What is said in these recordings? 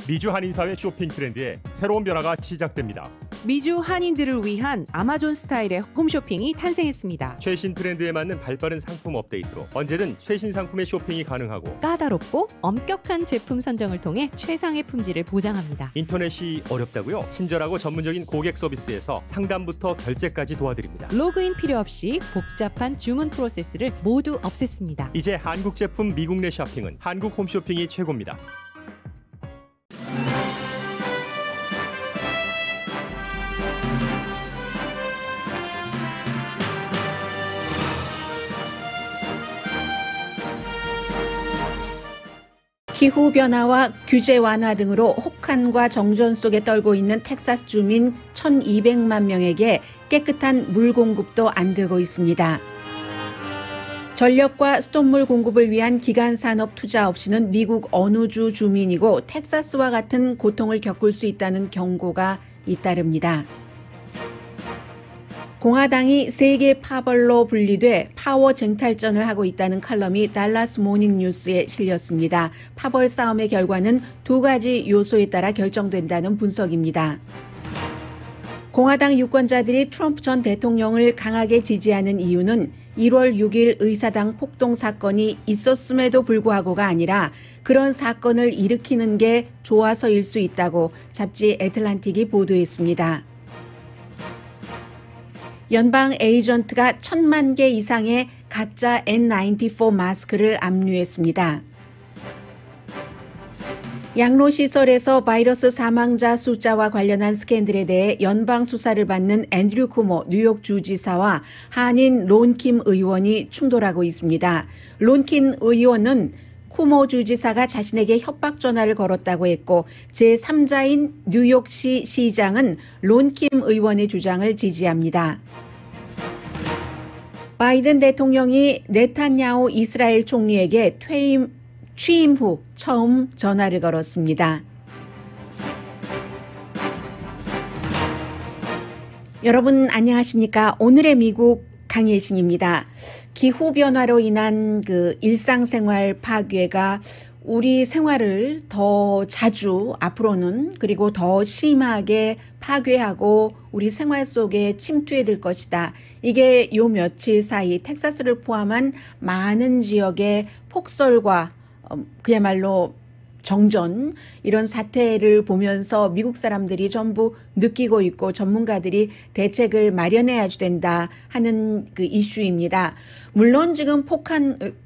미주 한인사회 쇼핑 트렌드에 새로운 변화가 시작됩니다. 미주 한인들을 위한 아마존 스타일의 홈쇼핑이 탄생했습니다. 최신 트렌드에 맞는 발빠른 상품 업데이트로 언제든 최신 상품의 쇼핑이 가능하고 까다롭고 엄격한 제품 선정을 통해 최상의 품질을 보장합니다. 인터넷이 어렵다고요? 친절하고 전문적인 고객 서비스에서 상담부터 결제까지 도와드립니다. 로그인 필요 없이 복잡한 주문 프로세스를 모두 없앴습니다. 이제 한국 제품 미국 내 쇼핑은 한국 홈쇼핑이 최고입니다. 기후변화와 규제 완화 등으로 혹한과 정전 속에 떨고 있는 텍사스 주민 1,200만 명에게 깨끗한 물 공급도 안 되고 있습니다. 전력과 수돗물 공급을 위한 기간 산업 투자 없이는 미국 어느 주 주민이고 텍사스와 같은 고통을 겪을 수 있다는 경고가 잇따릅니다. 공화당이 세계 파벌로 분리돼 파워 쟁탈전을 하고 있다는 칼럼이 달라스 모닝 뉴스에 실렸습니다. 파벌 싸움의 결과는 두 가지 요소에 따라 결정된다는 분석입니다. 공화당 유권자들이 트럼프 전 대통령을 강하게 지지하는 이유는 1월 6일 의사당 폭동 사건이 있었음에도 불구하고가 아니라 그런 사건을 일으키는 게 좋아서일 수 있다고 잡지 애틀란틱이 보도했습니다. 연방 에이전트가 1,000만 개 이상의 가짜 N94 마스크를 압류했습니다. 양로시설에서 바이러스 사망자 숫자와 관련한 스캔들에 대해 연방 수사를 받는 앤드류 쿠모 뉴욕 주지사와 한인 론킴 의원이 충돌하고 있습니다. 론킴 의원은 쿠모 주지사가 자신에게 협박 전화를 걸었다고 했고 제3자인 뉴욕시 시장은 론킴 의원의 주장을 지지합니다. 바이든 대통령이 네탄야후 이스라엘 총리에게 취임 후 처음 전화를 걸었습니다. 여러분 안녕하십니까? 오늘의 미국 강예신입니다. 기후변화로 인한 일상생활 파괴가 우리 생활을 더 자주 앞으로는 그리고 더 심하게 파괴하고 우리 생활 속에 침투해들 것이다. 이게 요 며칠 사이 텍사스를 포함한 많은 지역의 폭설과 그야말로 정전 이런 사태를 보면서 미국 사람들이 전부 느끼고 있고 전문가들이 대책을 마련해야 된다 하는 이슈입니다. 물론 지금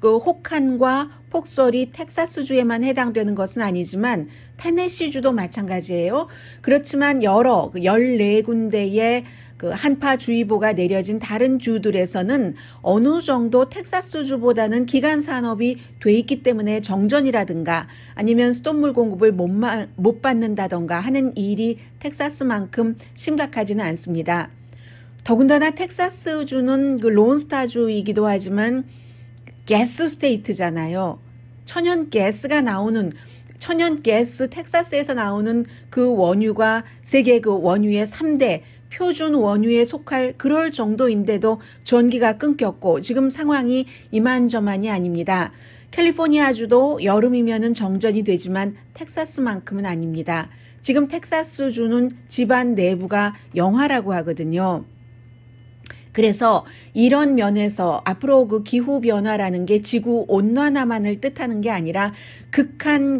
혹한과 폭설이 텍사스주에만 해당되는 것은 아니지만 테네시주도 마찬가지예요. 그렇지만 여러 14군데의 한파주의보가 내려진 다른 주들에서는 어느 정도 텍사스주보다는 기간 산업이 돼 있기 때문에 정전이라든가 아니면 수돗물 공급을 못 받는다던가 하는 일이 텍사스만큼 심각하지는 않습니다. 더군다나 텍사스주는 론스타주이기도 하지만 가스 스테이트잖아요. 천연가스 텍사스에서 나오는 그 원유가 세계 원유의 3대 표준 원유에 속할 그럴 정도인데도 전기가 끊겼고 지금 상황이 이만저만이 아닙니다. 캘리포니아주도 여름이면은 정전이 되지만 텍사스만큼은 아닙니다. 지금 텍사스주는 집안 내부가 영하라고 하거든요. 그래서 이런 면에서 앞으로 기후변화라는 게 지구 온난화만을 뜻하는 게 아니라 극한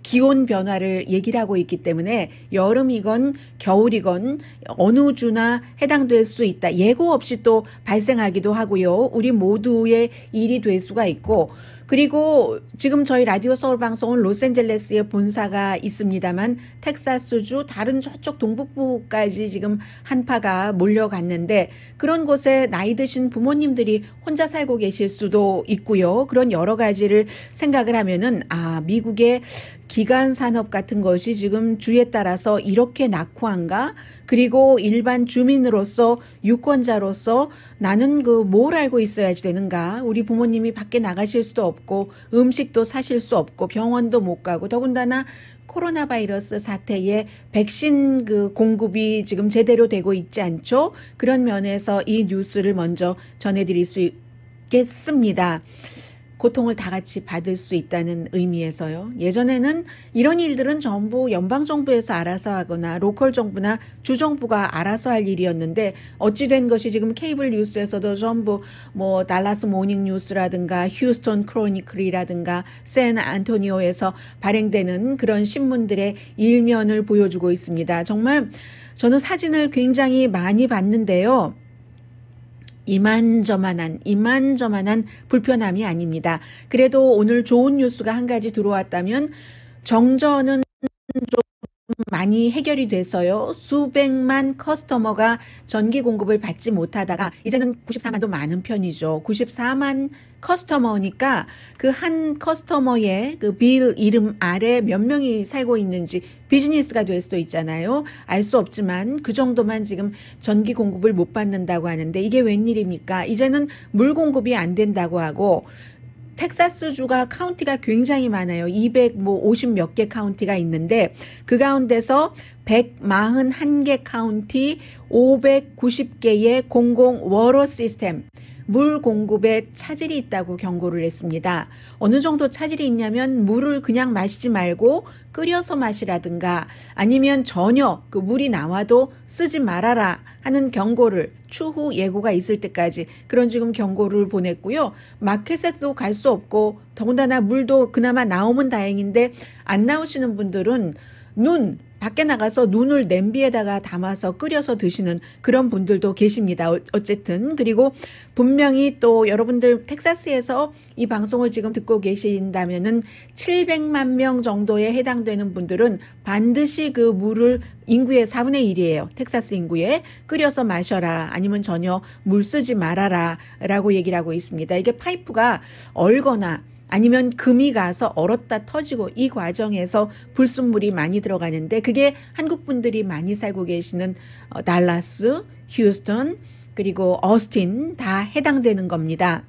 기온 변화를 얘기를 하고 있기 때문에 여름이건 겨울이건 어느 주나 해당될 수 있다. 예고 없이 또 발생하기도 하고요. 우리 모두의 일이 될 수가 있고 그리고 지금 저희 라디오 서울 방송은 로스앤젤레스에 본사가 있습니다만 텍사스주 다른 저쪽 동북부까지 지금 한파가 몰려갔는데 그런 곳에 나이 드신 부모님들이 혼자 살고 계실 수도 있고요. 그런 여러 가지를 생각을 하면은 미국의 기간 산업 같은 것이 지금 주에 따라서 이렇게 낙후한가? 그리고 일반 주민으로서 유권자로서 나는 뭘 알고 있어야지 되는가? 우리 부모님이 밖에 나가실 수도 없고 음식도 사실 수 없고 병원도 못 가고 더군다나 코로나 바이러스 사태에 백신 공급이 지금 제대로 되고 있지 않죠? 그런 면에서 이 뉴스를 먼저 전해드릴 수 있겠습니다. 고통을 다 같이 받을 수 있다는 의미에서요. 예전에는 이런 일들은 전부 연방정부에서 알아서 하거나 로컬 정부나 주정부가 알아서 할 일이었는데 어찌된 것이 지금 케이블 뉴스에서도 전부 뭐 달라스 모닝 뉴스라든가 휴스턴 크로니클이라든가 샌 안토니오에서 발행되는 그런 신문들의 일면을 보여주고 있습니다. 정말 저는 사진을 굉장히 많이 봤는데요. 이만저만한 불편함이 아닙니다. 그래도 오늘 좋은 뉴스가 한 가지 들어왔다면 정전은 좀 많이 해결이 돼서요. 수백만 커스터머가 전기 공급을 받지 못하다가 이제는 94만도 많은 편이죠. 94만 커스터머니까 그 한 커스터머의 그 빌 이름 아래 몇 명이 살고 있는지 비즈니스가 될 수도 있잖아요. 알 수 없지만 그 정도만 지금 전기 공급을 못 받는다고 하는데 이게 웬일입니까? 이제는 물 공급이 안 된다고 하고 텍사스주가 카운티가 굉장히 많아요. 250 몇 개 카운티가 있는데 그 가운데서 141개 카운티 590개의 공공 워러 시스템 물 공급에 차질이 있다고 경고를 했습니다. 어느 정도 차질이 있냐면 물을 그냥 마시지 말고 끓여서 마시라든가 아니면 전혀 그 물이 나와도 쓰지 말아라 하는 경고를 추후 예고가 있을 때까지 그런 지금 경고를 보냈고요. 마켓에도 갈 수 없고 더군다나 물도 그나마 나오면 다행인데 안 나오시는 분들은 밖에 나가서 눈을 냄비에다가 담아서 끓여서 드시는 그런 분들도 계십니다. 어쨌든 그리고 분명히 또 여러분들 텍사스에서 이 방송을 지금 듣고 계신다면은 700만 명 정도에 해당되는 분들은 반드시 그 물을 인구의 4분의 1이에요. 텍사스 인구에 끓여서 마셔라 아니면 전혀 물 쓰지 말아라 라고 얘기를 하고 있습니다. 이게 파이프가 얼거나 아니면 금이 가서 얼었다 터지고 이 과정에서 불순물이 많이 들어가는데 그게 한국 분들이 많이 살고 계시는 달라스, 휴스턴 그리고 어스틴 다 해당되는 겁니다.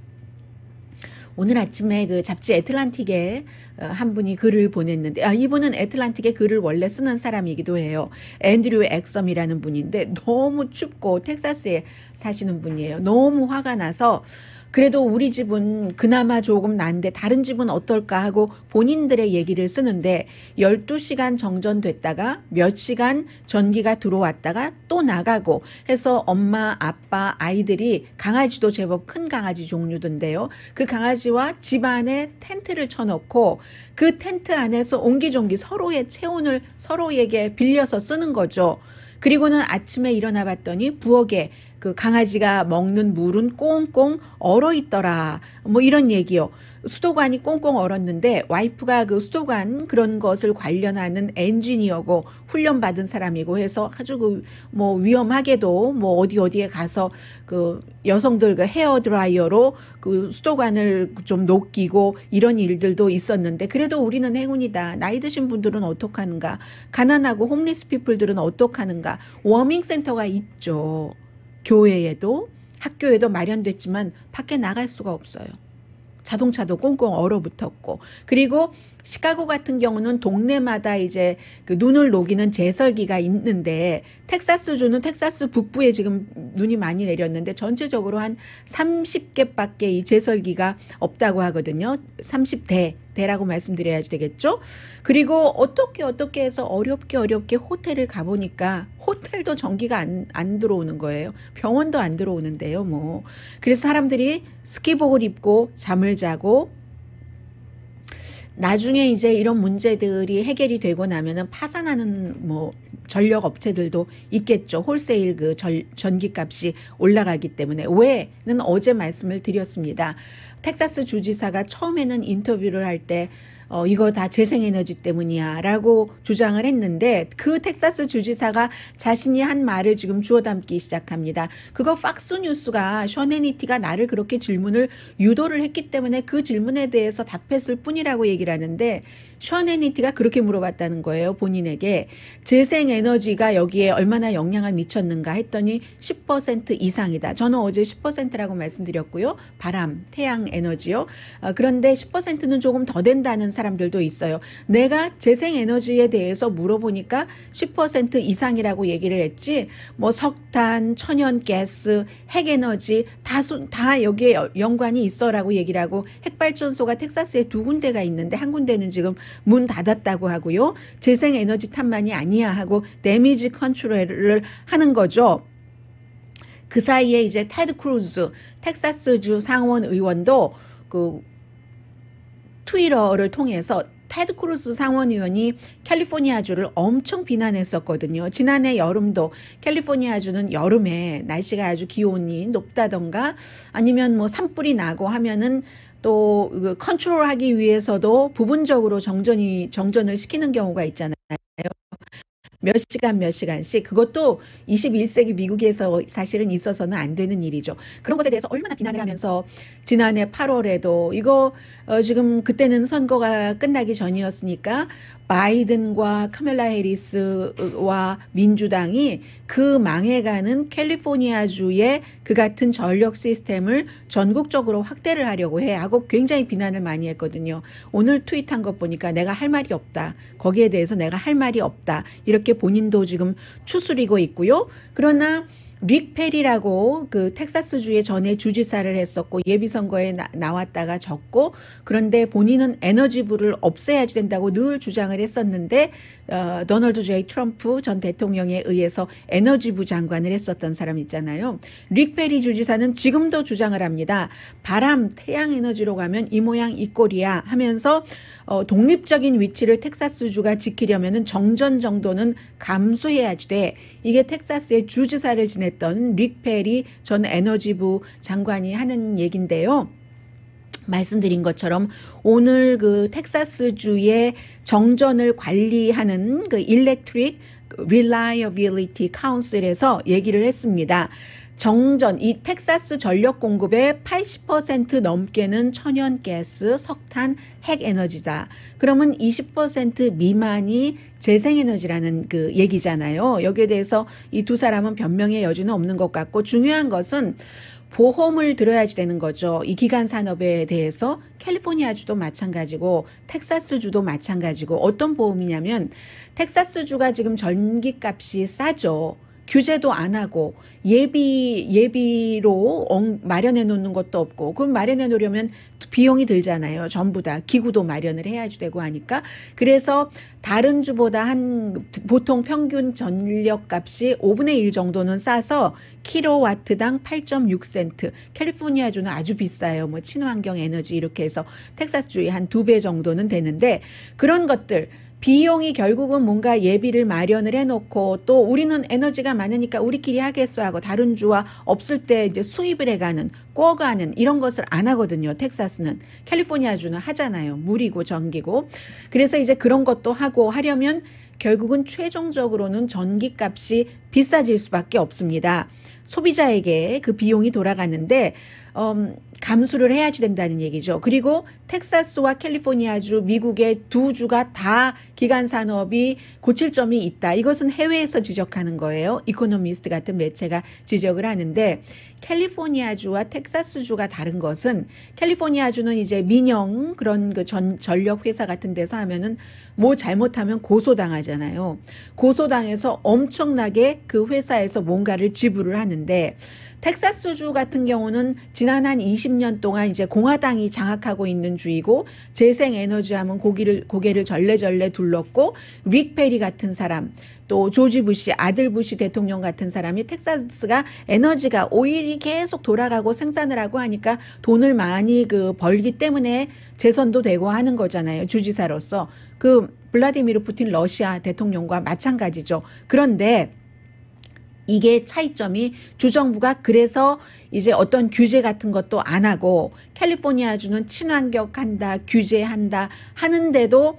오늘 아침에 그 잡지 애틀란틱에 한 분이 글을 보냈는데 이분은 애틀란틱에 글을 원래 쓰는 사람이기도 해요. 앤드류 엑섬이라는 분인데 너무 춥고 텍사스에 사시는 분이에요. 너무 화가 나서 그래도 우리 집은 그나마 조금 난데 다른 집은 어떨까 하고 본인들의 얘기를 쓰는데 12시간 정전됐다가 몇 시간 전기가 들어왔다가 또 나가고 해서 엄마, 아빠, 아이들이 강아지도 제법 큰 강아지 종류던데요. 그 강아지와 집 안에 텐트를 쳐놓고 그 텐트 안에서 옹기종기 서로의 체온을 서로에게 빌려서 쓰는 거죠. 그리고는 아침에 일어나 봤더니 부엌에 그 강아지가 먹는 물은 꽁꽁 얼어 있더라. 뭐 이런 얘기요. 수도관이 꽁꽁 얼었는데 와이프가 그 수도관 그런 것을 관련하는 엔지니어고 훈련받은 사람이고 해서 아주 그 뭐 위험하게도 뭐 어디에 가서 그 여성들 그 헤어 드라이어로 그 수도관을 좀 녹이고 이런 일들도 있었는데 그래도 우리는 행운이다. 나이 드신 분들은 어떡하는가? 가난하고 홈리스 피플들은 어떡하는가? 워밍 센터가 있죠. 교회에도 학교에도 마련됐지만 밖에 나갈 수가 없어요. 자동차도 꽁꽁 얼어붙었고 그리고 시카고 같은 경우는 동네마다 이제 그 눈을 녹이는 제설기가 있는데 텍사스주는 텍사스 북부에 지금 눈이 많이 내렸는데 전체적으로 한 30개밖에 이 제설기가 없다고 하거든요. 30대라고 말씀드려야 되겠죠. 그리고 어떻게 해서 어렵게 호텔을 가보니까 호텔도 전기가 안 들어오는 거예요. 병원도 안 들어오는데요. 뭐 그래서 사람들이 스키복을 입고 잠을 자고 나중에 이제 이런 문제들이 해결이 되고 나면은 파산하는 뭐 전력 업체들도 있겠죠. 홀세일 그 전기값이 올라가기 때문에 왜는 어제 말씀을 드렸습니다. 텍사스 주지사가 처음에는 인터뷰를 할 때 이거 다 재생에너지 때문이야 라고 주장을 했는데 그 텍사스 주지사가 자신이 한 말을 지금 주워 담기 시작합니다. 그거 팍스뉴스가 셔네니티가 나를 그렇게 질문을 유도를 했기 때문에 그 질문에 대해서 답했을 뿐이라고 얘기를 하는데 션 해니티가 그렇게 물어봤다는 거예요. 본인에게. 재생에너지가 여기에 얼마나 영향을 미쳤는가 했더니 10% 이상이다. 저는 어제 10%라고 말씀드렸고요. 바람, 태양 에너지요. 그런데 10%는 조금 더 된다는 사람들도 있어요. 내가 재생에너지에 대해서 물어보니까 10% 이상이라고 얘기를 했지, 뭐 석탄, 천연가스, 핵에너지 다 여기에 연관이 있어라고 얘기를 하고, 핵발전소가 텍사스에 2군데가 있는데 한 군데는 지금 문 닫았다고 하고요. 재생에너지 탓만이 아니야 하고 데미지 컨트롤을 하는 거죠. 그 사이에 이제 테드 크루즈 텍사스주 상원 의원도 그 트위터를 통해서 테드 크루즈 상원의원이 캘리포니아주를 엄청 비난했었거든요. 지난해 여름도 캘리포니아주는 여름에 날씨가 아주 기온이 높다던가 아니면 뭐 산불이 나고 하면은 또 컨트롤하기 위해서도 부분적으로 정전을 시키는 경우가 있잖아요. 몇 시간씩. 그것도 21세기 미국에서 사실은 있어서는 안 되는 일이죠. 그런 것에 대해서 얼마나 비난을 하면서 지난해 8월에도 이거 지금 그때는 선거가 끝나기 전이었으니까 바이든과 카멜라 해리스와 민주당이 그 망해가는 캘리포니아주의 그 같은 전력 시스템을 전국적으로 확대를 하려고 해 하고 굉장히 비난을 많이 했거든요. 오늘 트윗한 것 보니까 내가 할 말이 없다. 거기에 대해서 내가 할 말이 없다. 이렇게 본인도 지금 추스리고 있고요. 그러나 릭 페리라고 그 텍사스주에 전에 주지사를 했었고 예비선거에 나왔다가 졌고, 그런데 본인은 에너지부를 없애야 된다고 늘 주장을 했었는데 도널드 J 트럼프 전 대통령에 의해서 에너지부 장관을 했었던 사람 있잖아요. 릭 페리 주지사는 지금도 주장을 합니다. 바람, 태양 에너지로 가면 이 모양 이 꼴이야 하면서 독립적인 위치를 텍사스주가 지키려면 정전 정도는 감수해야지 돼. 이게 텍사스의 주지사를 지냈던 릭 페리 전 에너지부 장관이 하는 얘긴데요. 말씀드린 것처럼 오늘 그 텍사스주의 정전을 관리하는 그 Electric Reliability Council에서 얘기를 했습니다. 정전, 이 텍사스 전력 공급의 80% 넘게는 천연가스, 석탄, 핵에너지다. 그러면 20% 미만이 재생에너지라는 그 얘기잖아요. 여기에 대해서 이 두 사람은 변명의 여지는 없는 것 같고, 중요한 것은 보험을 들어야지 되는 거죠. 이 기간 산업에 대해서 캘리포니아주도 마찬가지고 텍사스주도 마찬가지고, 어떤 보험이냐면 텍사스주가 지금 전기값이 싸죠. 규제도 안 하고 예비로 마련해 놓는 것도 없고, 그럼 마련해 놓으려면 비용이 들잖아요. 전부 다 기구도 마련을 해야지 되고 하니까. 그래서 다른 주보다 보통 평균 전력값이 5분의 1 정도는 싸서 킬로와트당 8.6센트. 캘리포니아주는 아주 비싸요. 뭐 친환경 에너지 이렇게 해서 텍사스주의 한 2배 정도는 되는데, 그런 것들 비용이 결국은 뭔가 예비를 마련을 해놓고, 또 우리는 에너지가 많으니까 우리끼리 하겠어 하고 다른 주와 없을 때 이제 수입을 해가는, 꿔가는 이런 것을 안 하거든요. 텍사스는. 캘리포니아주는 하잖아요. 물이고 전기고. 그래서 이제 그런 것도 하고 하려면 결국은 최종적으로는 전기값이 비싸질 수밖에 없습니다. 소비자에게 그 비용이 돌아가는데 감수를 해야지 된다는 얘기죠. 그리고 텍사스와 캘리포니아주, 미국의 두 주가 다 기간 산업이 고칠 점이 있다. 이것은 해외에서 지적하는 거예요. 이코노미스트 같은 매체가 지적을 하는데, 캘리포니아주와 텍사스주가 다른 것은 캘리포니아주는 이제 민영 그런 그 전력 회사 같은 데서 하면은 뭐 잘못하면 고소당하잖아요. 고소당해서 엄청나게 그 회사에서 뭔가를 지불을 하는데, 텍사스주 같은 경우는 지난 한 20년 동안 이제 공화당이 장악하고 있는 주이고, 재생에너지 하면 고개를 절레절레 둘렀고, 릭 페리 같은 사람, 또 조지 부시, 아들 부시 대통령 같은 사람이 텍사스가 에너지가 오일이 계속 돌아가고 생산을 하고 하니까 돈을 많이 벌기 때문에 재선도 되고 하는 거잖아요. 주지사로서. 그 블라디미르 푸틴 러시아 대통령과 마찬가지죠. 그런데 이게 차이점이, 주정부가 그래서 이제 어떤 규제 같은 것도 안 하고, 캘리포니아주는 친환경한다, 규제한다 하는데도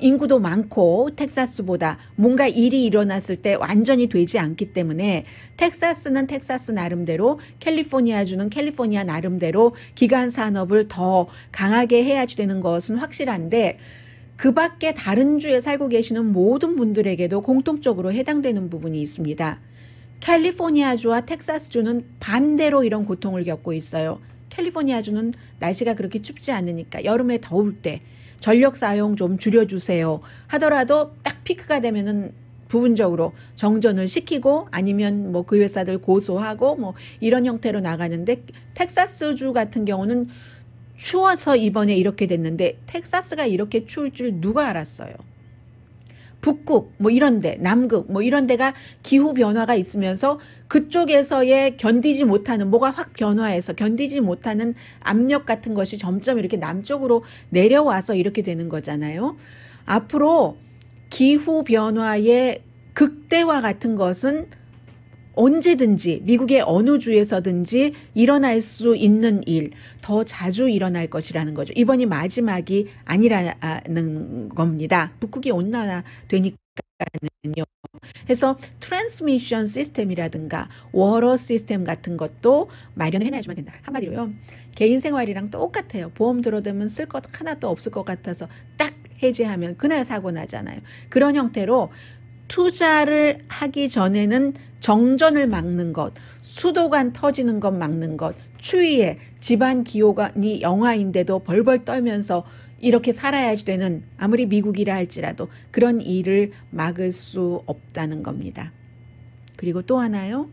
인구도 많고 텍사스보다 뭔가 일이 일어났을 때 완전히 되지 않기 때문에, 텍사스는 텍사스 나름대로, 캘리포니아주는 캘리포니아 나름대로 기간 산업을 더 강하게 해야지 되는 것은 확실한데, 그 밖에 다른 주에 살고 계시는 모든 분들에게도 공통적으로 해당되는 부분이 있습니다. 캘리포니아주와 텍사스주는 반대로 이런 고통을 겪고 있어요. 캘리포니아주는 날씨가 그렇게 춥지 않으니까 여름에 더울 때 전력 사용 좀 줄여주세요 하더라도 딱 피크가 되면은 부분적으로 정전을 시키고 아니면 뭐 그 회사들 고소하고 뭐 이런 형태로 나가는데, 텍사스주 같은 경우는 추워서 이번에 이렇게 됐는데 텍사스가 이렇게 추울 줄 누가 알았어요. 북극 뭐 이런데, 남극 뭐 이런 데가 기후 변화가 있으면서 그쪽에서의 견디지 못하는, 뭐가 확 변화해서 견디지 못하는 압력 같은 것이 점점 이렇게 남쪽으로 내려와서 이렇게 되는 거잖아요. 앞으로 기후 변화의 극대화 같은 것은 언제든지 미국의 어느 주에서든지 일어날 수 있는 일, 더 자주 일어날 것이라는 거죠. 이번이 마지막이 아니라는 겁니다. 북극이 온난화 되니까는요. 그래서 트랜스미션 시스템이라든가 워러 시스템 같은 것도 마련해놔야지만 된다. 한마디로요. 개인 생활이랑 똑같아요. 보험 들어두면 쓸 것 하나도 없을 것 같아서 딱 해지하면 그날 사고 나잖아요. 그런 형태로 투자를 하기 전에는 정전을 막는 것, 수도관 터지는 것 막는 것, 추위에 집안 기온이 영하인데도 벌벌 떨면서 이렇게 살아야지 되는, 아무리 미국이라 할지라도 그런 일을 막을 수 없다는 겁니다. 그리고 또 하나요.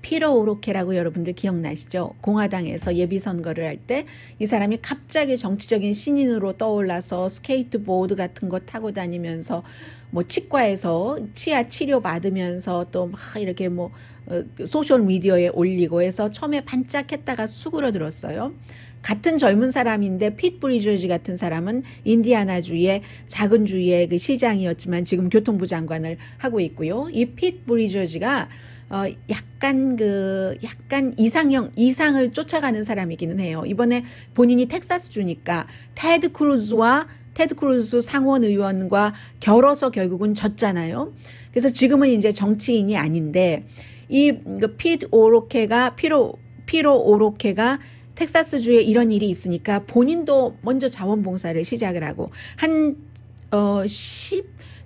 피터 오로케라고 여러분들 기억나시죠? 공화당에서 예비선거를 할 때 이 사람이 갑자기 정치적인 신인으로 떠올라서 스케이트보드 같은 거 타고 다니면서 뭐 치과에서 치아 치료 받으면서 또 막 이렇게 뭐 소셜 미디어에 올리고 해서 처음에 반짝했다가 수그러들었어요. 같은 젊은 사람인데 핏 브리저지 같은 사람은 인디아나주의 작은 주의 그 시장이었지만 지금 교통부 장관을 하고 있고요. 이 핏 브리저지가 약간 이상을 쫓아가는 사람이기는 해요. 이번에 본인이 텍사스 주니까 테드 크루즈 상원 의원과 겨뤄서 결국은 졌잖아요. 그래서 지금은 이제 정치인이 아닌데 이 피터 오로케가 텍사스주에 이런 일이 있으니까 본인도 먼저 자원봉사를 시작을 하고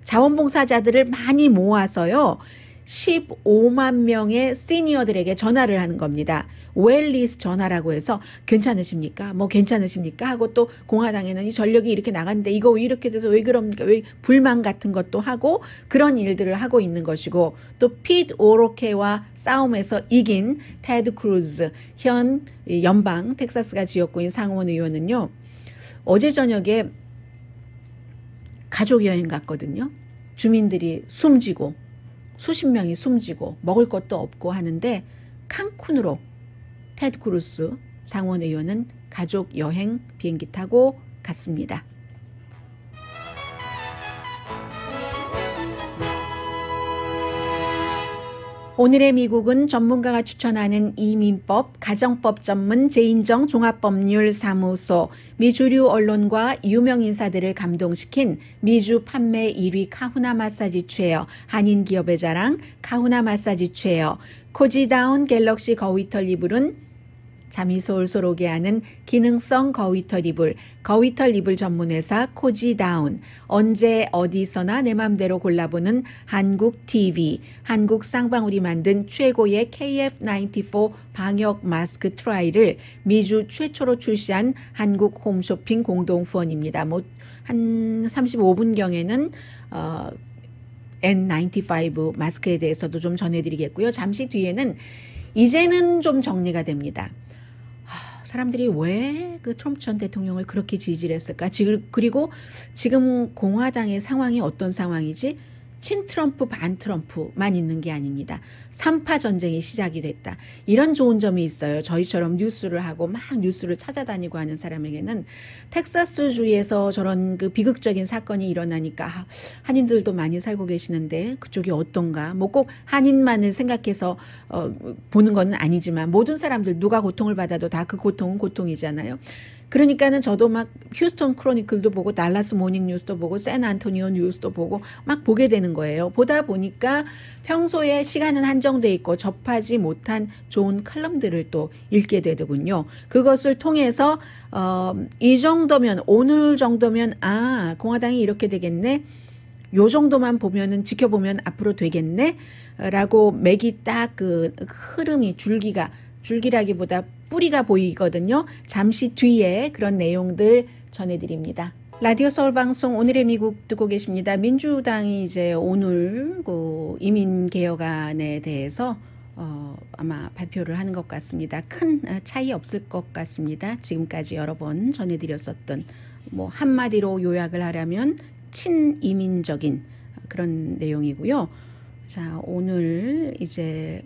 자원봉사자들을 많이 모아서요. 15만 명의 시니어들에게 전화를 하는 겁니다. 웰리스 전화라고 해서 괜찮으십니까? 뭐 괜찮으십니까? 하고 또 공화당에는 이 전력이 이렇게 나갔는데 이거 왜 이렇게 돼서 왜 그럽니까? 왜 불만 같은 것도 하고 그런 일들을 하고 있는 것이고, 또 피트 오로케와 싸움에서 이긴 테드 크루즈 현 연방 텍사스가 지역구인 상원 의원은요. 어제 저녁에 가족 여행 갔거든요. 주민들이 숨지고 수십 명이 숨지고 먹을 것도 없고 하는데 칸쿤으로 테드 크루즈 상원 의원은 가족 여행 비행기 타고 갔습니다. 오늘의 미국은 전문가가 추천하는 이민법, 가정법 전문 재인정 종합법률사무소, 미주류 언론과 유명 인사들을 감동시킨 미주 판매 1위 카후나 마사지 체어, 한인 기업의 자랑 카후나 마사지 체어, 코지다운 갤럭시 거위털 이불은 잠이 솔솔 오게 하는 기능성 거위털 이불, 거위털 이불 전문회사 코지다운, 언제 어디서나 내 맘대로 골라보는 한국 TV, 한국 쌍방울이 만든 최고의 KF94 방역 마스크 트라이를 미주 최초로 출시한 한국 홈쇼핑 공동 후원입니다. 뭐 한 35분경에는 N95 마스크에 대해서도 좀 전해드리겠고요. 잠시 뒤에는 이제는 좀 정리가 됩니다. 사람들이 왜 그 트럼프 전 대통령을 그렇게 지지를 했을까? 그리고 지금 공화당의 상황이 어떤 상황이지? 친트럼프 반트럼프만 있는 게 아닙니다. 3파 전쟁이 시작이 됐다. 이런 좋은 점이 있어요. 저희처럼 뉴스를 하고 막 뉴스를 찾아다니고 하는 사람에게는 텍사스주에서 저런 그 비극적인 사건이 일어나니까 한인들도 많이 살고 계시는데 그쪽이 어떤가? 뭐 꼭 한인만을 생각해서 보는 건 아니지만 모든 사람들 누가 고통을 받아도 다 그 고통은 고통이잖아요. 그러니까는 저도 막 휴스턴 크로니클도 보고 달라스 모닝 뉴스도 보고 샌안토니오 뉴스도 보고 막 보게 되는 거예요. 보다 보니까 평소에 시간은 한정돼 있고 접하지 못한 좋은 칼럼들을 또 읽게 되더군요. 그것을 통해서 이 정도면 오늘 정도면 공화당이 이렇게 되겠네. 요 정도만 보면은 지켜보면 앞으로 되겠네 라고 맥이 딱 그 흐름이 줄기라기보다 뿌리가 보이거든요. 잠시 뒤에 그런 내용들 전해드립니다. 라디오 서울 방송 오늘의 미국 듣고 계십니다. 민주당이 이제 오늘 그 이민 개혁안에 대해서 아마 발표를 하는 것 같습니다. 큰 차이 없을 것 같습니다. 지금까지 여러 번 전해드렸었던 뭐 한마디로 요약을 하려면 친이민적인 그런 내용이고요. 자, 오늘 이제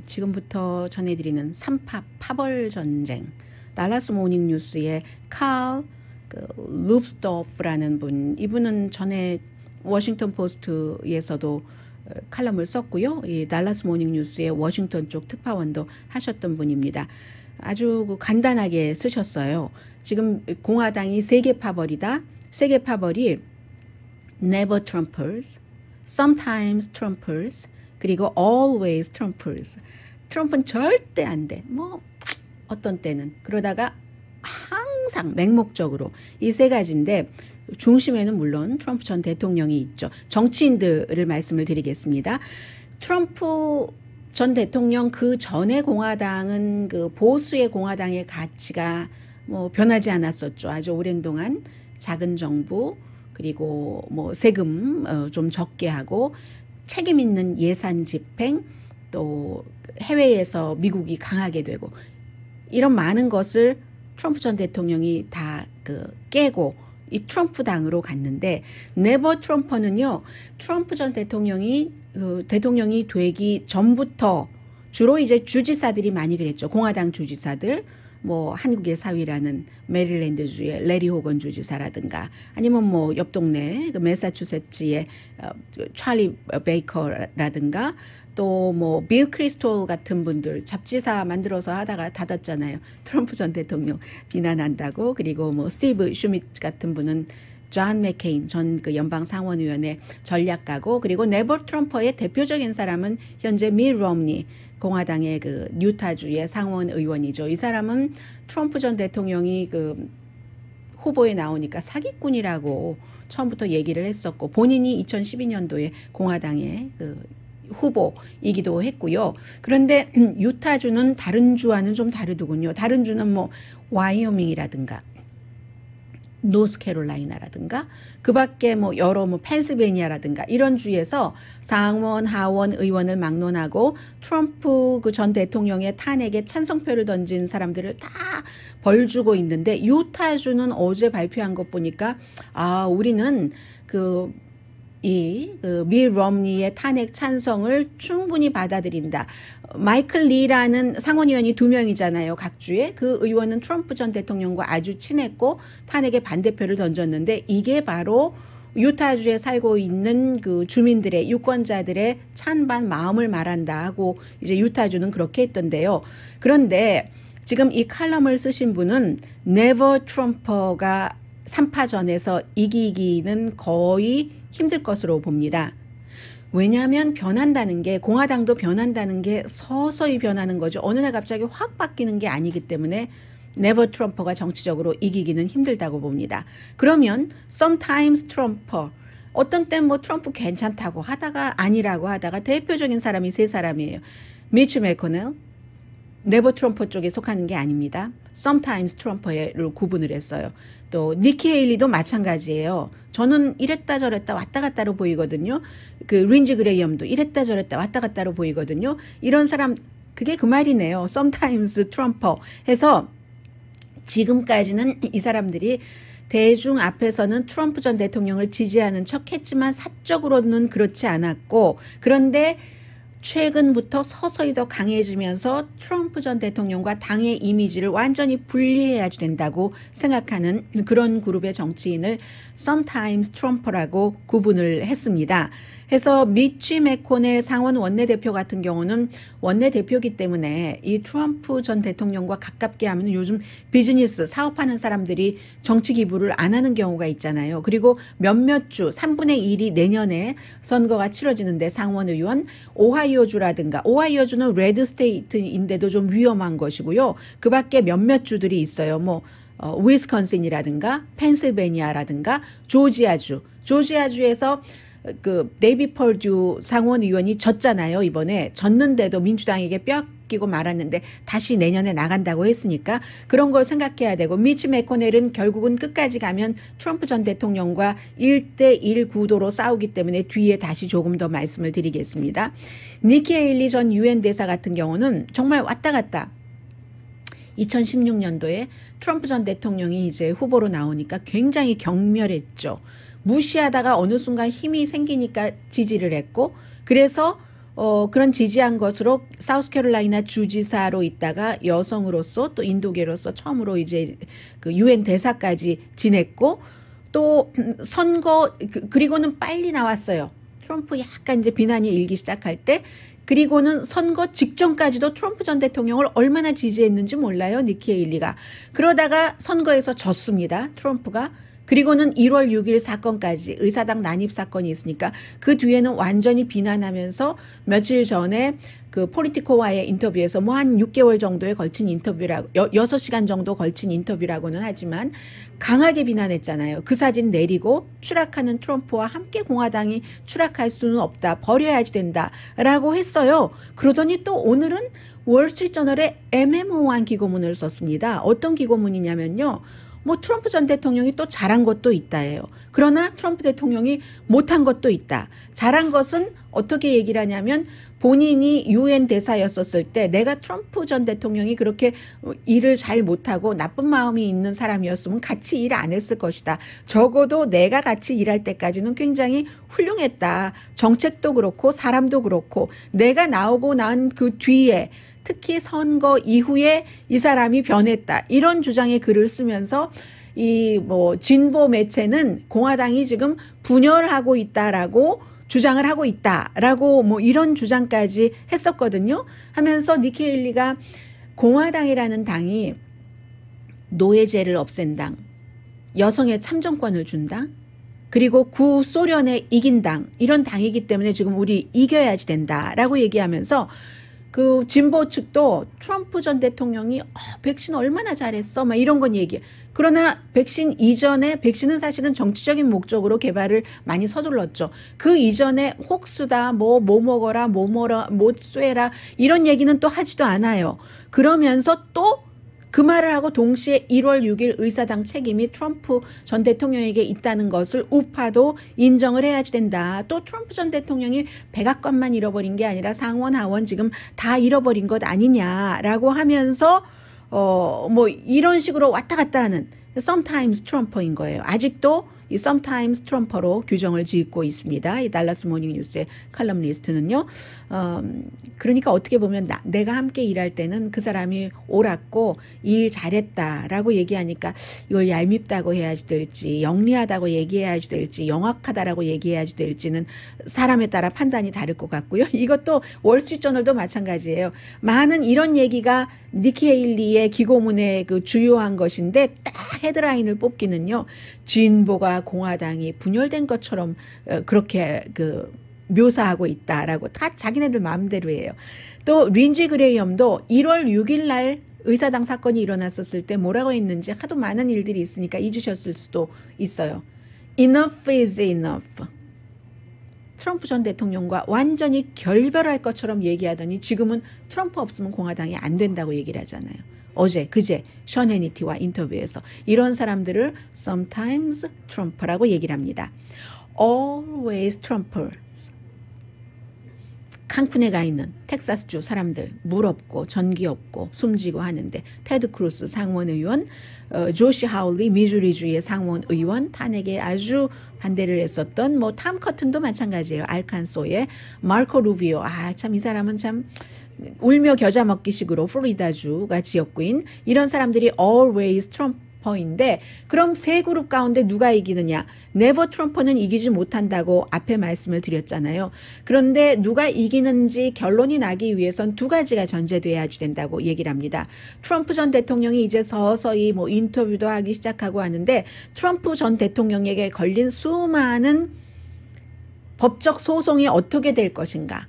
지금부터 전해드리는 3파 파벌 전쟁, 달라스 모닝 뉴스의 칼 룹스토프라는 분, 이분은 전에 워싱턴 포스트에서도 칼럼을 썼고요. 이 달라스 모닝 뉴스의 워싱턴 쪽 특파원도 하셨던 분입니다. 아주 간단하게 쓰셨어요. 지금 공화당이 세계 파벌이다. 세계 파벌이 never Trumpers, sometimes Trumpers, 그리고 always Trumpers. 트럼프는 절대 안 돼. 뭐 어떤 때는. 그러다가 항상 맹목적으로 이 세 가지인데 중심에는 물론 트럼프 전 대통령이 있죠. 정치인들을 말씀을 드리겠습니다. 트럼프 전 대통령 그 전에 공화당은 그 보수의 공화당의 가치가 뭐 변하지 않았었죠. 아주 오랜 동안 작은 정부 그리고 뭐 세금 좀 적게 하고 책임 있는 예산 집행 또 해외에서 미국이 강하게 되고 이런 많은 것을 트럼프 전 대통령이 다 깨고 이 트럼프 당으로 갔는데 네버 트럼퍼는요. 트럼프 전 대통령이 대통령이 되기 전부터 주로 이제 주지사들이 많이 그랬죠. 공화당 주지사들. 뭐 한국의 사위라는 메릴랜드주의 레리 호건 주지사라든가 아니면 뭐 옆 동네 그 매사추세츠의 찰리 베이커라든가 또 뭐 빌 크리스톨 같은 분들 잡지사 만들어서 하다가 닫았잖아요. 트럼프 전 대통령 비난한다고. 그리고 뭐 스티브 슈미트 같은 분은 존 맥케인 전 그 연방 상원의원의 전략가고 그리고 네버 트럼퍼의 대표적인 사람은 현재 밋 롬니 공화당의 그 유타주의 상원 의원이죠. 이 사람은 트럼프 전 대통령이 그 후보에 나오니까 사기꾼이라고 처음부터 얘기를 했었고 본인이 2012년도에 공화당의 그 후보이기도 했고요. 그런데 유타주는 다른 주와는 좀 다르더군요. 다른 주는 뭐 와이오밍이라든가 노스캐롤라이나라든가 그 밖에 뭐 여러 뭐 펜실베니아라든가 이런 주에서 상원 하원 의원을 막론하고 트럼프 그 전 대통령의 탄핵에 찬성표를 던진 사람들을 다 벌 주고 있는데 유타주는 어제 발표한 것 보니까 우리는 밋 롬니의 탄핵 찬성을 충분히 받아들인다. 마이클 리라는 상원의원이 2명이잖아요. 각 주에. 그 의원은 트럼프 전 대통령과 아주 친했고 탄핵에 반대표를 던졌는데 이게 바로 유타주에 살고 있는 그 주민들의 유권자들의 찬반 마음을 말한다 하고 이제 유타주는 그렇게 했던데요. 그런데 지금 이 칼럼을 쓰신 분은 네버 트럼퍼가 3파전에서 이기기는 거의 힘들 것으로 봅니다. 왜냐하면 변한다는 게 공화당도 변한다는 게 서서히 변하는 거죠. 어느 날 갑자기 확 바뀌는 게 아니기 때문에 네버 트럼퍼가 정치적으로 이기기는 힘들다고 봅니다. 그러면 sometimes 트럼퍼 어떤 땐 뭐 트럼프 괜찮다고 하다가 아니라고 하다가 대표적인 사람이 세 사람이에요. 미치 매코넬 네버 트럼퍼 쪽에 속하는 게 아닙니다. sometimes 트럼퍼로 구분을 했어요. 또 니키 헤일리도 마찬가지예요. 저는 이랬다 저랬다 왔다 갔다로 보이거든요. 그 린지 그레이엄도 이랬다 저랬다 왔다 갔다로 보이거든요. 이런 사람 그게 그 말이네요. sometimes 트럼퍼 해서 지금까지는 이 사람들이 대중 앞에서는 트럼프 전 대통령을 지지하는 척했지만 사적으로는 그렇지 않았고 그런데 최근부터 서서히 더 강해지면서 트럼프 전 대통령과 당의 이미지를 완전히 분리해야 된다고 생각하는 그런 그룹의 정치인을 sometimes 트럼퍼라고 구분을 했습니다. 해서 미치 매코넬 상원 원내대표 같은 경우는 원내대표이기 때문에 이 트럼프 전 대통령과 가깝게 하면 요즘 비즈니스 사업하는 사람들이 정치 기부를 안 하는 경우가 있잖아요. 그리고 몇몇 주 3분의 1이 내년에 선거가 치러지는데 상원 의원 오하이오주라든가 오하이오주는 레드 스테이트인데도 좀 위험한 것이고요. 그 밖에 몇몇 주들이 있어요. 뭐 위스콘신이라든가 펜실베니아라든가 조지아주에서 그 데이비 펄듀 상원 의원이 졌잖아요. 이번에 졌는데도 민주당에게 뼈끼고 말았는데 다시 내년에 나간다고 했으니까 그런 걸 생각해야 되고 미치 매코넬은 결국은 끝까지 가면 트럼프 전 대통령과 1대1 구도로 싸우기 때문에 뒤에 다시 조금 더 말씀을 드리겠습니다. 니키 헤일리 전 유엔 대사 같은 경우는 정말 왔다 갔다 2016년도에 트럼프 전 대통령이 이제 후보로 나오니까 굉장히 경멸했죠. 무시하다가 어느 순간 힘이 생기니까 지지를 했고 그래서 그런 지지한 것으로 사우스캐롤라이나 주지사로 있다가 여성으로서 또 인도계로서 처음으로 이제 그 유엔 대사까지 지냈고 또 선거 그리고는 빨리 나왔어요. 트럼프 약간 이제 비난이 일기 시작할 때 그리고는 선거 직전까지도 트럼프 전 대통령을 얼마나 지지했는지 몰라요. 니키 헤일리가. 그러다가 선거에서 졌습니다. 트럼프가. 그리고는 1월 6일 사건까지 의사당 난입 사건이 있으니까 그 뒤에는 완전히 비난하면서 며칠 전에 그 폴리티코와의 인터뷰에서 뭐 한 6개월 정도에 걸친 인터뷰라고 6시간 정도 걸친 인터뷰라고는 하지만 강하게 비난했잖아요. 그 사진 내리고 추락하는 트럼프와 함께 공화당이 추락할 수는 없다. 버려야지 된다라고 했어요. 그러더니 또 오늘은 월스트리트저널에 애매모호한 기고문을 썼습니다. 어떤 기고문이냐면요. 뭐 트럼프 전 대통령이 또 잘한 것도 있다예요. 그러나 트럼프 대통령이 못한 것도 있다. 잘한 것은 어떻게 얘기를 하냐면 본인이 유엔 대사였었을 때 내가 트럼프 전 대통령이 그렇게 일을 잘 못하고 나쁜 마음이 있는 사람이었으면 같이 일 안 했을 것이다. 적어도 내가 같이 일할 때까지는 굉장히 훌륭했다. 정책도 그렇고 사람도 그렇고 내가 나오고 난 그 뒤에 특히 선거 이후에 이 사람이 변했다. 이런 주장의 글을 쓰면서 이 뭐 진보 매체는 공화당이 지금 분열하고 있다라고 주장을 하고 있다라고 뭐 이런 주장까지 했었거든요. 하면서 니키 헤일리가 공화당이라는 당이 노예제를 없앤 당, 여성의 참정권을 준 당, 그리고 구소련에 이긴 당 이런 당이기 때문에 지금 우리 이겨야지 된다라고 얘기하면서 그 진보 측도 트럼프 전 대통령이 백신 얼마나 잘했어 막 이런 건 얘기해. 그러나 백신 이전에 백신은 사실은 정치적인 목적으로 개발을 많이 서둘렀죠. 그 이전에 혹수다 뭐 먹어라 뭐 쇠라 이런 얘기는 또 하지도 않아요. 그러면서 또 그 말을 하고 동시에 1월 6일 의사당 책임이 트럼프 전 대통령에게 있다는 것을 우파도 인정을 해야지 된다. 또 트럼프 전 대통령이 백악관만 잃어버린 게 아니라 상원 하원 지금 다 잃어버린 것 아니냐라고 하면서 뭐 이런 식으로 왔다 갔다 하는 sometimes 트럼퍼인 거예요. 아직도 이 sometimes 트럼퍼로 규정을 짓고 있습니다. 이 달라스 모닝 뉴스의 칼럼니스트는요. 그러니까 어떻게 보면 내가 함께 일할 때는 그 사람이 옳았고 일 잘했다라고 얘기하니까 이걸 얄밉다고 해야지 될지 영리하다고 얘기해야지 될지 영악하다라고 얘기해야지 될지는 사람에 따라 판단이 다를 것 같고요. 이것도 월스트리트저널도 마찬가지예요. 많은 이런 얘기가 니키 헤일리의 기고문의 그 주요한 것인데 딱 헤드라인을 뽑기는요. 진보가 공화당이 분열된 것처럼 그렇게 그 묘사하고 있다라고 다 자기네들 마음대로 해요. 또 린지 그레이엄도 1월 6일 날 의사당 사건이 일어났었을 때 뭐라고 했는지 하도 많은 일들이 있으니까 잊으셨을 수도 있어요. Enough is enough. 트럼프 전 대통령과 완전히 결별할 것처럼 얘기하더니 지금은 트럼프 없으면 공화당이 안 된다고 얘기를 하잖아요. 어제 그제 션 해니티와 인터뷰에서 이런 사람들을 sometimes Trump라고 얘기를 합니다. always Trump. 칸쿤에 가 있는 텍사스주 사람들 물 없고 전기 없고 숨지고 하는데 테드 크루스 상원 의원, 조시 하울리 미주리주의 상원 의원 탄핵에 아주 반대를 했었던 뭐 탐 커튼도 마찬가지예요. 알칸소의 마르코 루비오. 참 이 사람은 참 울며 겨자 먹기식으로 플로리다주가 지역구인 이런 사람들이 always Trump 트럼퍼인데 그럼 세 그룹 가운데 누가 이기느냐? 네버 트럼퍼는 이기지 못한다고 앞에 말씀을 드렸잖아요. 그런데 누가 이기는지 결론이 나기 위해선 두 가지가 전제돼야 된다고 얘기를 합니다. 트럼프 전 대통령이 이제 서서히 뭐 인터뷰도 하기 시작하고 하는데 트럼프 전 대통령에게 걸린 수많은 법적 소송이 어떻게 될 것인가?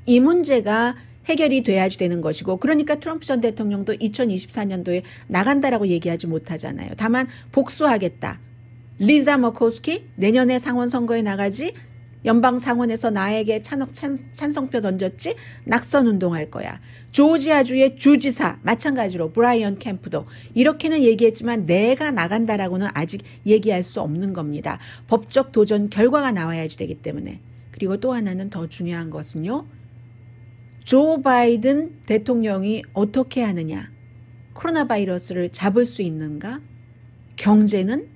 이 문제가 해결이 돼야지 되는 것이고 그러니까 트럼프 전 대통령도 2024년도에 나간다라고 얘기하지 못하잖아요. 다만 복수하겠다. 리자 머코스키 내년에 상원 선거에 나가지 연방 상원에서 나에게 찬성표 던졌지 낙선 운동할 거야. 조지아주의 주지사 마찬가지로 브라이언 캠프도 이렇게는 얘기했지만 내가 나간다라고는 아직 얘기할 수 없는 겁니다. 법적 도전 결과가 나와야지 되기 때문에. 그리고 또 하나는 더 중요한 것은요. 조 바이든 대통령이 어떻게 하느냐. 코로나 바이러스를 잡을 수 있는가? 경제는?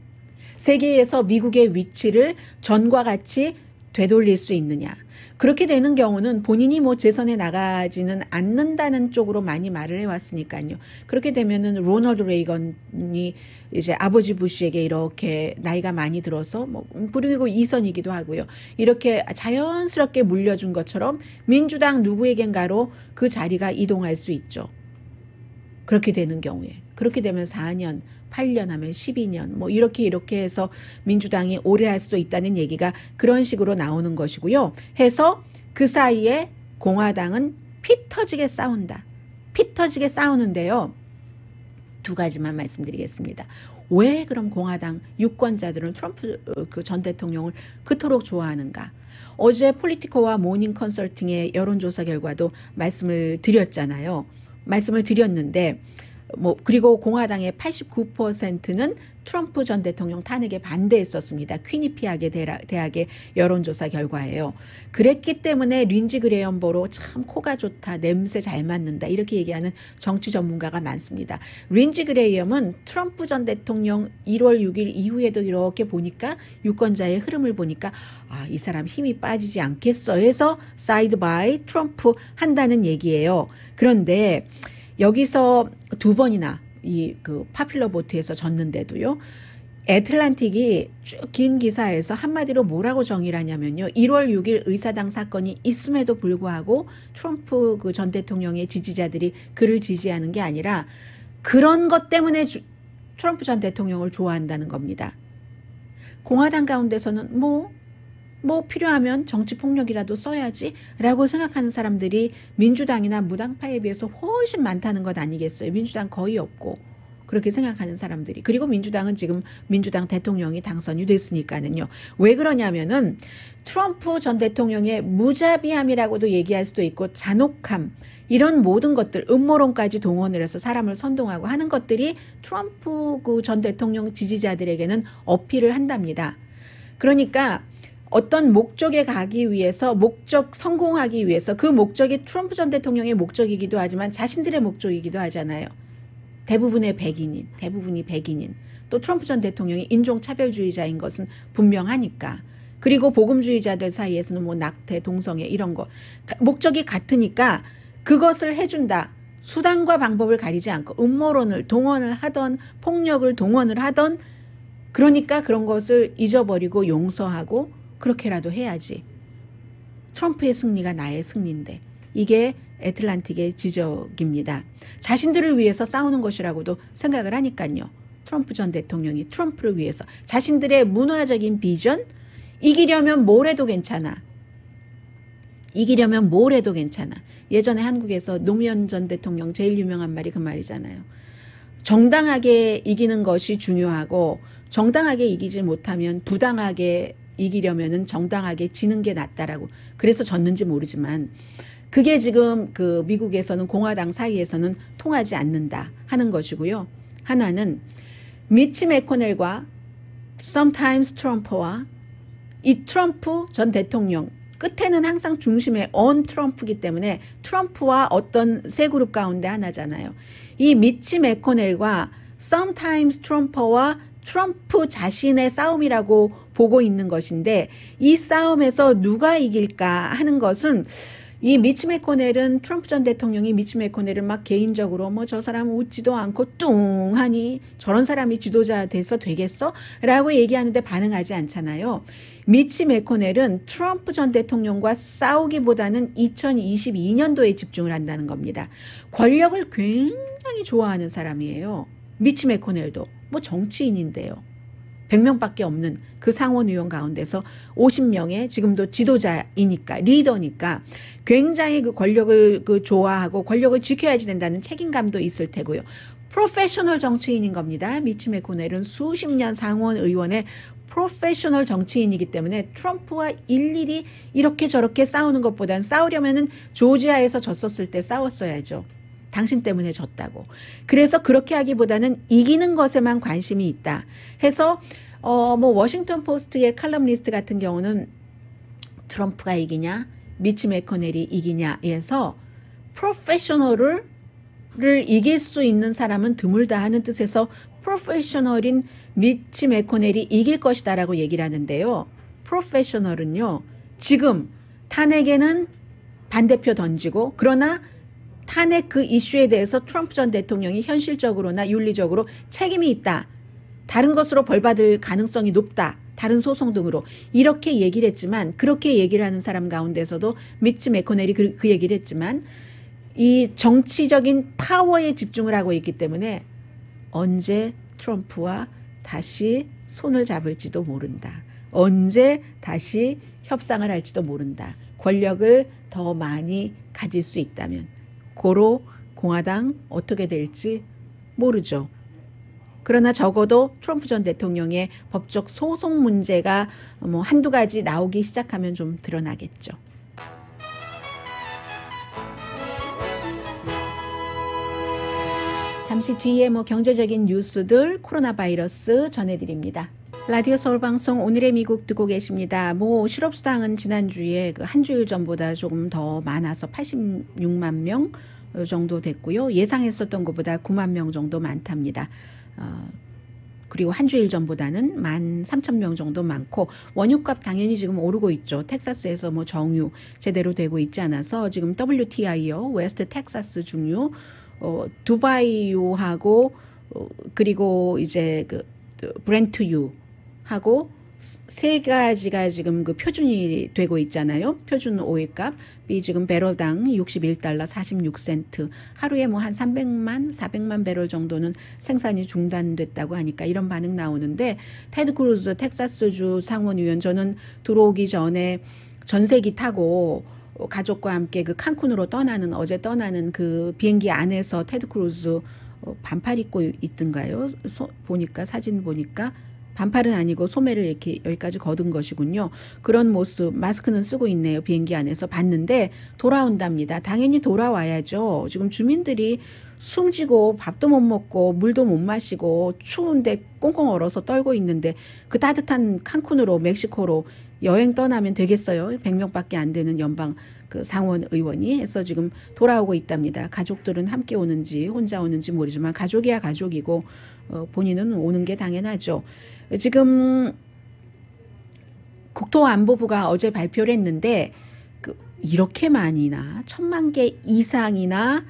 세계에서 미국의 위치를 전과 같이 되돌릴 수 있느냐. 그렇게 되는 경우는 본인이 뭐 재선에 나가지는 않는다는 쪽으로 많이 말을 해왔으니까요. 그렇게 되면은 로널드 레이건이 이제 아버지 부시에게 이렇게 나이가 많이 들어서 뭐 그리고 2선이기도 하고요. 이렇게 자연스럽게 물려준 것처럼 민주당 누구에겐가로 그 자리가 이동할 수 있죠. 그렇게 되는 경우에. 그렇게 되면 4년, 8년 하면 12년 뭐 이렇게 해서 민주당이 오래 할 수도 있다는 얘기가 그런 식으로 나오는 것이고요. 해서 그 사이에 공화당은 피 터지게 싸운다. 피 터지게 싸우는데요. 두 가지만 말씀드리겠습니다. 왜 그럼 공화당 유권자들은 트럼프 전 대통령을 그토록 좋아하는가? 어제 폴리티코와 모닝 컨설팅의 여론조사 결과도 말씀을 드렸는데 뭐 그리고 공화당의 89%는 트럼프 전 대통령 탄핵에 반대했었습니다. 퀴니피하게 대학의 여론조사 결과예요. 그랬기 때문에 린지 그레엄 보로 참 코가 좋다, 냄새 잘 맡는다 이렇게 얘기하는 정치 전문가가 많습니다. 린지 그레엄은 트럼프 전 대통령 1월 6일 이후에도 이렇게 보니까 유권자의 흐름을 보니까 아, 이 사람 힘이 빠지지 않겠어 해서 사이드 바이 트럼프 한다는 얘기예요. 그런데 여기서 두 번이나 이 그 파퓰러 보트에서 졌는데도요. 애틀란틱이 쭉 긴 기사에서 한마디로 뭐라고 정의를 하냐면요. 1월 6일 의사당 사건이 있음에도 불구하고 트럼프 그 전 대통령의 지지자들이 그를 지지하는 게 아니라 그런 것 때문에 트럼프 전 대통령을 좋아한다는 겁니다. 공화당 가운데서는 뭐 필요하면 정치폭력이라도 써야지 라고 생각하는 사람들이 민주당이나 무당파에 비해서 훨씬 많다는 것 아니겠어요. 민주당 거의 없고 그렇게 생각하는 사람들이. 그리고 민주당은 지금 민주당 대통령이 당선이 됐으니까는요. 왜 그러냐면은 트럼프 전 대통령의 무자비함이라고도 얘기할 수도 있고 잔혹함 이런 모든 것들 음모론까지 동원을 해서 사람을 선동하고 하는 것들이 트럼프 그 전 대통령 지지자들에게는 어필을 한답니다. 그러니까 어떤 목적에 가기 위해서 성공하기 위해서 그 목적이 트럼프 전 대통령의 목적이기도 하지만 자신들의 목적이기도 하잖아요. 대부분이 백인인. 또 트럼프 전 대통령이 인종차별주의자인 것은 분명하니까. 그리고 복음주의자들 사이에서는 뭐 낙태, 동성애 이런 거. 목적이 같으니까 그것을 해준다. 수단과 방법을 가리지 않고 음모론을 동원을 하던 폭력을 동원을 하던 그러니까 그런 것을 잊어버리고 용서하고 그렇게라도 해야지. 트럼프의 승리가 나의 승리인데 이게 애틀란틱의 지적입니다. 자신들을 위해서 싸우는 것이라고도 생각을 하니까요. 트럼프 전 대통령이 트럼프를 위해서 자신들의 문화적인 비전 이기려면 뭘 해도 괜찮아. 예전에 한국에서 노무현 전 대통령 제일 유명한 말이 그 말이잖아요. 정당하게 이기는 것이 중요하고 정당하게 이기지 못하면 부당하게 이기려면은 정당하게 지는 게 낫다라고. 그래서 졌는지 모르지만 그게 지금 그 미국에서는 공화당 사이에서는 통하지 않는다 하는 것이고요. 하나는 미치 매코넬과 sometimes 트럼프와 이 트럼프 전 대통령 끝에는 항상 중심에 on 트럼프이기 때문에 트럼프와 어떤 세 그룹 가운데 하나잖아요. 이 미치 매코넬과 sometimes 트럼프와 트럼프 자신의 싸움이라고 보고 있는 것인데 이 싸움에서 누가 이길까 하는 것은 이 미치 매코넬은 트럼프 전 대통령이 미치 매코넬을 막 개인적으로 뭐 저 사람 웃지도 않고 뚱하니 저런 사람이 지도자 돼서 되겠어? 라고 얘기하는데 반응하지 않잖아요. 미치 매코넬은 트럼프 전 대통령과 싸우기보다는 2022년도에 집중을 한다는 겁니다. 권력을 굉장히 좋아하는 사람이에요. 미치 매코넬도 뭐 정치인인데요. 100명밖에 없는 그 상원 의원 가운데서 50명의 지금도 지도자이니까 리더니까 굉장히 그 권력을 좋아하고 권력을 지켜야지 된다는 책임감도 있을 테고요. 프로페셔널 정치인인 겁니다. 미치 매코넬은 수십 년 상원 의원의 프로페셔널 정치인이기 때문에 트럼프와 일일이 이렇게 저렇게 싸우는 것보단 싸우려면은 조지아에서 졌었을 때 싸웠어야죠. 당신 때문에 졌다고. 그래서 그렇게 하기보다는 이기는 것에만 관심이 있다 해서 뭐 워싱턴 포스트의 칼럼니스트 같은 경우는 트럼프가 이기냐 미치 매코넬이 이기냐 해서 프로페셔널을 이길 수 있는 사람은 드물다 하는 뜻에서 프로페셔널인 미치 매코넬이 이길 것이다 라고 얘기를 하는데요. 프로페셔널은요. 지금 탄핵에는 반대표 던지고 그러나 탄핵 그 이슈에 대해서 트럼프 전 대통령이 현실적으로나 윤리적으로 책임이 있다. 다른 것으로 벌받을 가능성이 높다. 다른 소송 등으로 이렇게 얘기를 했지만 그렇게 얘기를 하는 사람 가운데서도 미치 매코넬이 그 얘기를 했지만 이 정치적인 파워에 집중을 하고 있기 때문에 언제 트럼프와 다시 손을 잡을지도 모른다. 언제 다시 협상을 할지도 모른다. 권력을 더 많이 가질 수 있다면 고로 공화당 어떻게 될지 모르죠. 그러나 적어도 트럼프 전 대통령의 법적 소송 문제가 뭐 한두 가지 나오기 시작하면 좀 드러나겠죠. 잠시 뒤에 뭐 경제적인 뉴스들 코로나 바이러스 전해드립니다. 라디오 서울방송 오늘의 미국 듣고 계십니다. 뭐 실업수당은 지난주에 그 한 주일 전보다 조금 더 많아서 86만 명 정도 됐고요. 예상했었던 것보다 9만 명 정도 많답니다. 그리고 한 주일 전보다는 13,000명 정도 많고 원유값 당연히 지금 오르고 있죠. 텍사스에서 뭐 정유 제대로 되고 있지 않아서 지금 WTI요. 웨스트 텍사스 중유 두바이유하고 그리고 이제 그 브렌트유하고 세 가지가 지금 그 표준이 되고 있잖아요. 표준 오일값이 지금 배럴당 61달러 46센트. 하루에 뭐 한 400만 배럴 정도는 생산이 중단됐다고 하니까 이런 반응 나오는데 테드 크루즈 텍사스주 상원의원 저는 들어오기 전에 전세기 타고 가족과 함께 그 칸쿤으로 어제 떠나는 그 비행기 안에서 테드 크루즈 반팔 입고 있던가요? 보니까 사진 보니까 반팔은 아니고 소매를 이렇게 여기까지 거둔 것이군요. 그런 모습 마스크는 쓰고 있네요. 비행기 안에서 봤는데 돌아온답니다. 당연히 돌아와야죠. 지금 주민들이 숨지고 밥도 못 먹고 물도 못 마시고 추운데 꽁꽁 얼어서 떨고 있는데 그 따뜻한 칸쿤으로 멕시코로 여행 떠나면 되겠어요. 100명밖에 안 되는 연방 그 상원 의원이 해서 지금 돌아오고 있답니다. 가족들은 함께 오는지 혼자 오는지 모르지만 가족이야 가족이고 본인은 오는 게 당연하죠. 지금 국토안보부가 어제 발표를 했는데 이렇게 많이나 1,000만 개 이상이나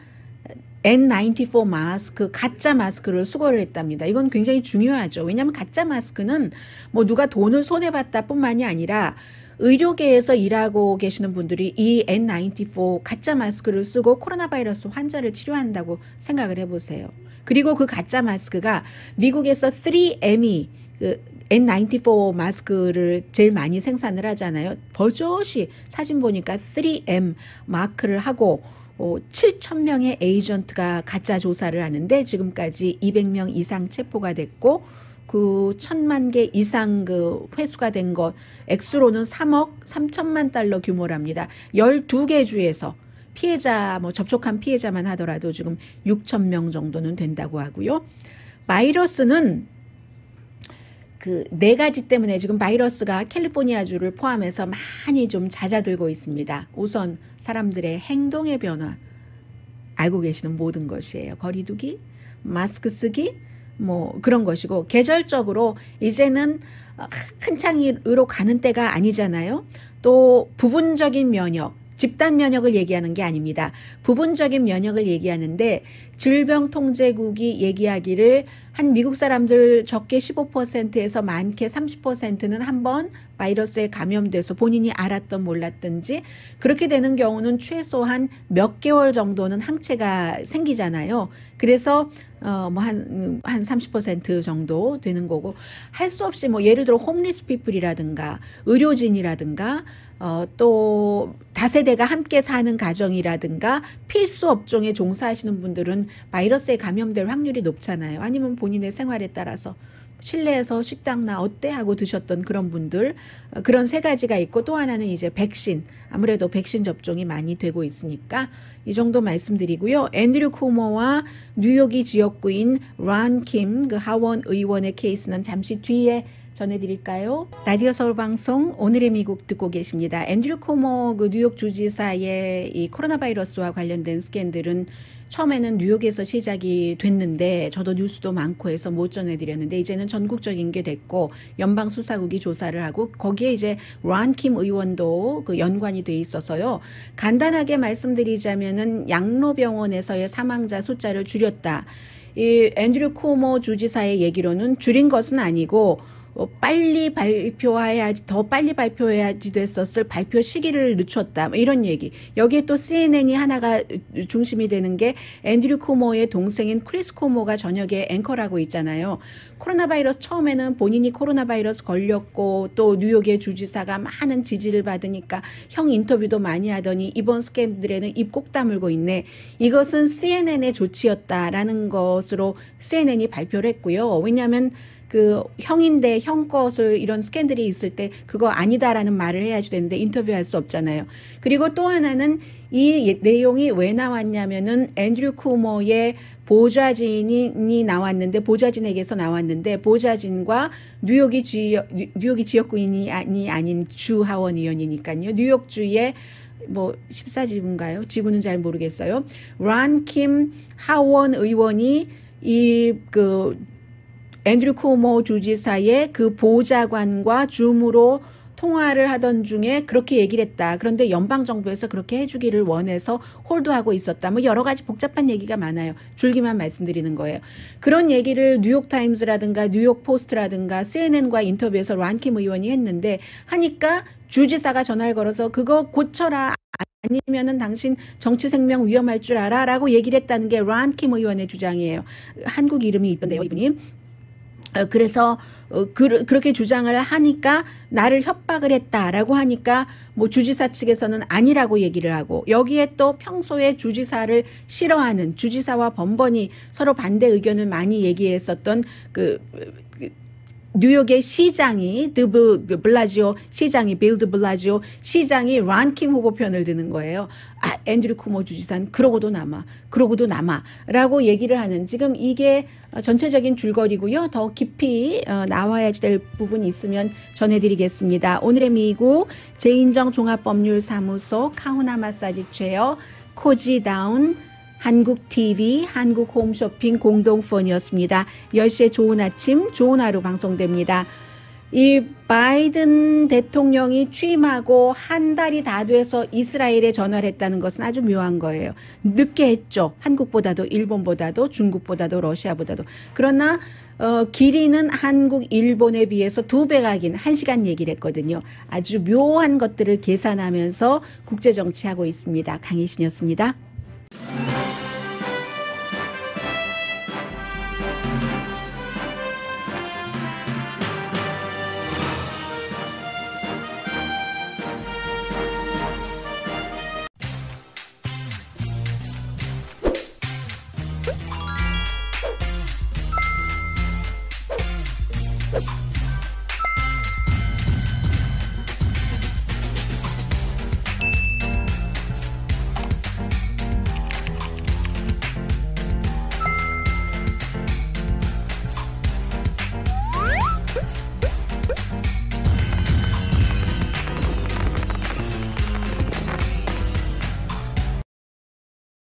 N94 마스크, 가짜 마스크를 수거를 했답니다. 이건 굉장히 중요하죠. 왜냐하면 가짜 마스크는 뭐 누가 돈을 손해봤다 뿐만이 아니라 의료계에서 일하고 계시는 분들이 이 N94 가짜 마스크를 쓰고 코로나 바이러스 환자를 치료한다고 생각을 해보세요. 그리고 그 가짜 마스크가 미국에서 3M이 그 N94 마스크를 제일 많이 생산을 하잖아요. 버젓이 사진 보니까 3M 마크를 하고 7,000명의 에이전트가 가짜 조사를 하는데 지금까지 200명 이상 체포가 됐고 그 1,000만 개 이상 그 회수가 된 것 액수로는 3억 3천만 달러 규모랍니다. 12개 주에서 피해자 접촉한 피해자만 하더라도 지금 6,000명 정도는 된다고 하고요. 바이러스는 그 네 가지 때문에 지금 바이러스가 캘리포니아주를 포함해서 많이 좀 잦아들고 있습니다. 우선 사람들의 행동의 변화, 알고 계시는 모든 것이에요. 거리 두기, 마스크 쓰기, 뭐 그런 것이고 계절적으로 이제는 한창으로 가는 때가 아니잖아요. 또 부분적인 면역, 집단 면역을 얘기하는 게 아닙니다. 부분적인 면역을 얘기하는데 질병통제국이 얘기하기를 한 미국 사람들 적게 15%에서 많게 30%는 한번 바이러스에 감염돼서 본인이 알았던 몰랐든지 그렇게 되는 경우는 최소한 몇 개월 정도는 항체가 생기잖아요. 그래서 한 30% 정도 되는 거고 할 수 없이 뭐 예를 들어 홈리스 피플이라든가 의료진이라든가 또 다세대가 함께 사는 가정이라든가 필수 업종에 종사하시는 분들은 바이러스에 감염될 확률이 높잖아요. 아니면 본인의 생활에 따라서 실내에서 식당나 어때 하고 드셨던 그런 분들 그런 세 가지가 있고 또 하나는 이제 백신 아무래도 백신 접종이 많이 되고 있으니까 이 정도 말씀드리고요. 앤드류 쿠머와 뉴욕이 지역구인 란 킴 그 하원 의원의 케이스는 잠시 뒤에 전해드릴까요? 라디오 서울 방송 오늘의 미국 듣고 계십니다. 앤드류 쿠머 그 뉴욕 주지사의 이 코로나 바이러스와 관련된 스캔들은 처음에는 뉴욕에서 시작이 됐는데 저도 뉴스도 많고 해서 못 전해드렸는데 이제는 전국적인 게 됐고 연방수사국이 조사를 하고 거기에 이제 란 킴 의원도 그 연관이 돼 있어서요. 간단하게 말씀드리자면은 양로병원에서의 사망자 숫자를 줄였다. 이 앤드류 쿠머 주지사의 얘기로는 줄인 것은 아니고 더 빨리 발표해야지 됐었을 발표 시기를 늦췄다. 이런 얘기. 여기에 또 CNN이 하나가 중심이 되는 게 앤드류 쿠머의 동생인 크리스 쿠머가 저녁에 앵커라고 있잖아요. 코로나 바이러스 처음에는 본인이 코로나 바이러스 걸렸고 또 뉴욕의 주지사가 많은 지지를 받으니까 형 인터뷰도 많이 하더니 이번 스캔들에는 입 꼭 다물고 있네. 이것은 CNN의 조치였다라는 것으로 CNN이 발표를 했고요. 왜냐하면 그 형인데 형 것을 이런 스캔들이 있을 때 그거 아니다라는 말을 해야지 되는데 인터뷰할 수 없잖아요. 그리고 또 하나는 이 내용이 왜 나왔냐면은 앤드류 쿠머의 보좌진이 나왔는데 보좌진에게서 나왔는데 보좌진과 뉴욕이 지역구인이 아닌 주 하원 의원이니까요. 뉴욕주의 뭐 14지구인가요? 지구는 잘 모르겠어요. 란 킴 하원 의원이 앤드류 쿠머 주지사의 그 보좌관과 줌으로 통화를 하던 중에 그렇게 얘기를 했다. 그런데 연방정부에서 그렇게 해주기를 원해서 홀드하고 있었다. 뭐 여러 가지 복잡한 얘기가 많아요. 줄기만 말씀드리는 거예요. 그런 얘기를 뉴욕타임즈라든가 뉴욕포스트라든가 CNN과 인터뷰에서 란 킴 의원이 했는데 하니까 주지사가 전화를 걸어서 그거 고쳐라. 아니면은 당신 정치 생명 위험할 줄 알아? 라고 얘기를 했다는 게 란 킴 의원의 주장이에요. 한국 이름이 있던데요, 이분이. 그래서 그렇게 주장을 하니까 나를 협박을 했다라고 하니까 뭐 주지사 측에서는 아니라고 얘기를 하고 여기에 또 평소에 주지사를 싫어하는 주지사와 번번이 서로 반대 의견을 많이 얘기했었던 뉴욕의 시장이 블라지오 시장이 빌드 블라지오 시장이 란 킴 후보 편을 드는 거예요. 앤드류 쿠머 주지사는 그러고도 남아라고 얘기를 하는 지금 이게 전체적인 줄거리고요. 더 깊이 나와야 될 부분이 있으면 전해드리겠습니다. 오늘의 미국 제인정 종합법률사무소 카우나 마사지 체어 코지다운 한국TV, 한국홈쇼핑 공동폰이었습니다. 10시에 좋은 아침, 좋은 하루 방송됩니다. 이 바이든 대통령이 취임하고 한 달이 다 돼서 이스라엘에 전화를 했다는 것은 아주 묘한 거예요. 늦게 했죠. 한국보다도 일본보다도 중국보다도 러시아보다도. 그러나 길이는 한국, 일본에 비해서 2배가 긴 1시간 얘기를 했거든요. 아주 묘한 것들을 계산하면서 국제정치하고 있습니다. 강혜신이었습니다. you